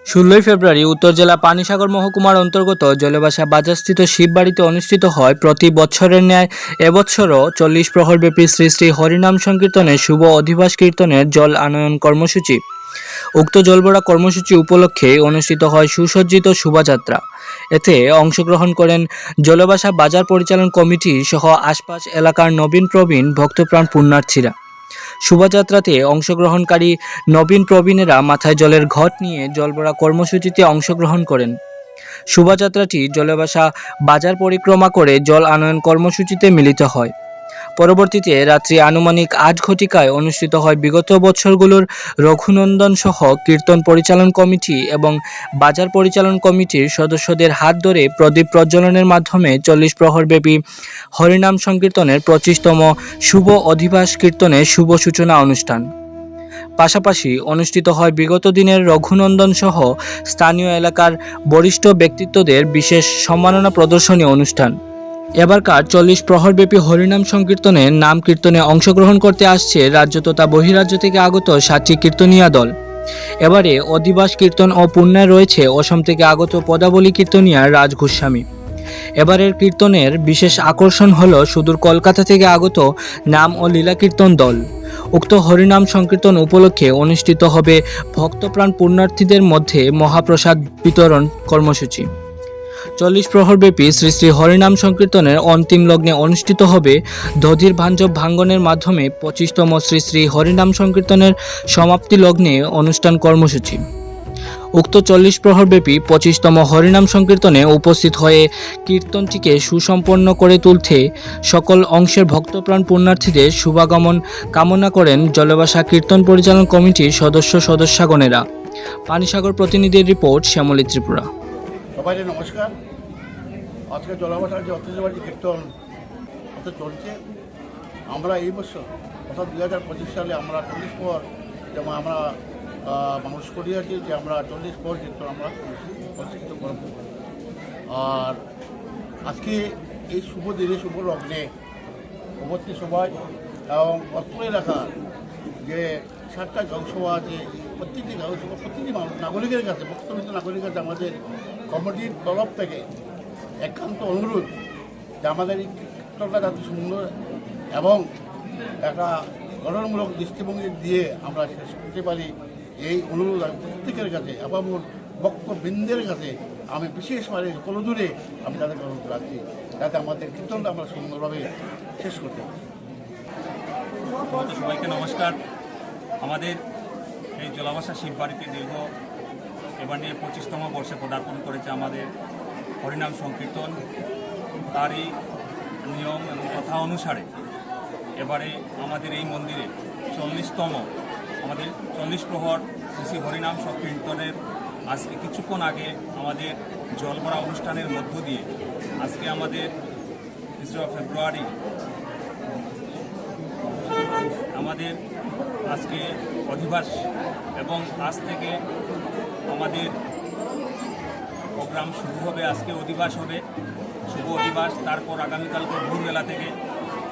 16 ফেব্রুয়ারি উত্তর জেলা পানিসাগর মহকুমার অন্তর্গত জলেবাসা বাজারস্থিত শিববাড়িতে অনুষ্ঠিত হয় প্রতি বছরের ন্যায় এবছরও 40 প্রহরব্যাপী শ্রী শ্রী হরিনাম সংকীর্তনের শুভ অধিবাস কীর্তনের জল আনয়ন কর্মসূচি। উক্ত জলভরা কর্মসূচি উপলক্ষে অনুষ্ঠিত হয় সুসজ্জিত শোভাযাত্রা। এতে অংশগ্রহণ করেন জলেবাসা বাজার পরিচালন কমিটি সহ আশপাশ এলাকার নবীন প্রবীণ ভক্তপ্রাণ পুণ্যার্থীরা। শোভাযাত্রাতে অংশগ্রহণকারী নবীন প্রবীণেরা মাথায় জলের ঘট নিয়ে জলভরা কর্মসূচিতে অংশগ্রহণ করেন। শোভাযাত্রাটি জলেবাসা বাজার পরিক্রমা করে জল আনয়ন কর্মসূচিতে মিলিত হয়। পরবর্তীতে রাত্রি আনুমানিক 8 ঘটিকায় অনুষ্ঠিত হয় বিগত বছরগুলোর রঘুনন্দন সহ কীর্তন পরিচালন কমিটি এবং বাজার পরিচালন কমিটির সদস্যদের হাত ধরে প্রদীপ প্রজ্বলনের মাধ্যমে 40 প্রহরব্যাপী হরিনাম সংকীর্তনের 25তম শুভ অধিবাস কীর্তনের শুভ সূচনা অনুষ্ঠান। পাশাপাশি অনুষ্ঠিত হয় বিগত দিনের রঘুনন্দন সহ স্থানীয় এলাকার বরিষ্ঠ ব্যক্তিত্বদের বিশেষ সম্মাননা প্রদর্শনী অনুষ্ঠান। এবারকার 40 প্রহরব্যাপী হরিনাম সংকীর্তনের নাম কীর্তনে অংশগ্রহণ করতে আসছে রাজ্য তথা বহিরাজ্য থেকে আগত 7টি কীর্তনীয়া দল। এবারে অধিবাস কীর্তন ও পুণ্যায় রয়েছে অসম থেকে আগত পদাবলী কীর্তনীয়া রাজ গোস্বামী। এবারের কীর্তনের বিশেষ আকর্ষণ হল সুদূর কলকাতা থেকে আগত নাম ও লীলা কীর্তন দল। উক্ত হরিনাম সংকীর্তন উপলক্ষে অনুষ্ঠিত হবে ভক্তপ্রাণ পুণ্যার্থীদের মধ্যে মহাপ্রসাদ বিতরণ কর্মসূচি। 40 প্রহরব্যাপী শ্রী শ্রী হরিনাম সংকীর্তনের অন্তিম লগ্নে অনুষ্ঠিত হবে দধির ভাঞ্জব ভাঙ্গনের মাধ্যমে 25তম শ্রী শ্রী হরিনাম সংকীর্তনের সমাপ্তি লগ্নে অনুষ্ঠান কর্মসূচি। উক্ত 40 প্রহরব্যাপী 25তম হরিনাম সংকীর্তনে উপস্থিত হয়ে কীর্তনটিকে সুসম্পন্ন করে তুলতে সকল অংশের ভক্তপ্রাণ পুণ্যার্থীদের শুভাগমন কামনা করেন জলেবাসা কীর্তন পরিচালন কমিটির সদস্যগণেরা। পানিসাগর প্রতিনিধির রিপোর্ট, শ্যামলী ত্রিপুরা। সবাইকে নমস্কার। আজকে জলবাসার যে ঐতিহ্যবাহী কীর্তন চলছে, আমরা এই বছর অর্থাৎ 2025 সালে আমরা 40 পর যেমন আমরা মানুষ করিয়াছি যে আমরা 40 পর কীর্তন আমরা অনুষ্ঠিত করব। আর আজকে এই শুভ দিনে শুভ লগ্নে উপস্থিত সবাই এবং অস্ত্র এলাকার যে 7টা জনসভা আছে, প্রত্যেকটি জনসভা প্রত্যেকটি নাগরিকের কাছে ভক্তবৃন্দ নাগরিকের কাছে আমাদের কমিটির তরফ থেকে একান্ত অনুরোধ যে আমাদের এই কীর্তনটা যাতে সুন্দর এবং একটা গঠনমূলক দৃষ্টিভঙ্গি দিয়ে আমরা শেষ করতে পারি, এই অনুরোধ আমি প্রত্যেকের কাছে এবং ভক্তবৃন্দের কাছে আমি বিশেষভাবে কোনোদূরে আমি তাদের অনুরোধ রাখছি যাতে আমাদের কীর্তনটা আমরা সুন্দরভাবে শেষ করতে পারি। সবাইকে নমস্কার। আমাদের এই জলাবাসা শিববাড়িতে এবার নিয়ে 25তম বর্ষে পদার্পণ করেছে আমাদের হরিনাম সংকীর্তন। তারই নিয়ম এবং কথা অনুসারে এবারে আমাদের এই মন্দিরে 40তম আমাদের 40 প্রহর শ্রী হরিনাম সংকীর্তনের আজকে কিছুক্ষণ আগে আমাদের জলভরা অনুষ্ঠানের মধ্য দিয়ে আজকে আমাদের 3 ফেব্রুয়ারি আমাদের আজকে অধিবাস এবং আজ থেকে আমাদের প্রোগ্রাম শুরু হবে। আজকে অধিবাস হবে, শুভ অধিবাস। তারপর আগামীকালকে ভোরবেলা থেকে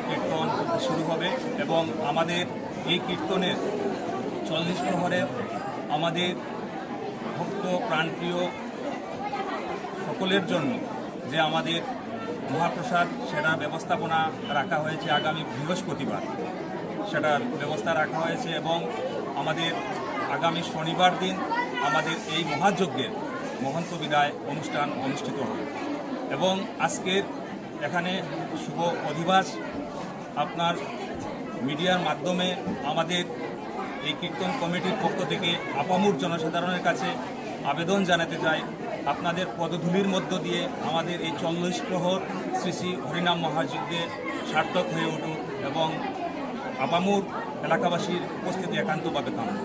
কীর্তন শুরু হবে এবং আমাদের এই কীর্তনের 40 প্রহরে আমাদের ভক্ত প্রাণপ্রিয় সকলের জন্য যে আমাদের মহাপ্রসাদ সেটার ব্যবস্থাপনা রাখা হয়েছে আগামী বৃহস্পতিবার, সেটার ব্যবস্থা রাখা হয়েছে এবং আমাদের আগামী শনিবার দিন আমাদের এই মহাযজ্ঞের মহন্ত বিদায় অনুষ্ঠান অনুষ্ঠিত হবে এবং আজকের এখানে শুভ অধিবাস আপনার মিডিয়ার মাধ্যমে আমাদের এই কীর্তন কমিটির পক্ষ থেকে আপামর জনসাধারণের কাছে আবেদন জানাতে চাই, আপনাদের পদধূলির মধ্য দিয়ে আমাদের এই 40 প্রহর শ্রী শ্রী হরিনাম মহাযজ্ঞে সার্থক হয়ে উঠুক এবং আপামর এলাকাবাসীর উপস্থিতি একান্তভাবে কামনা।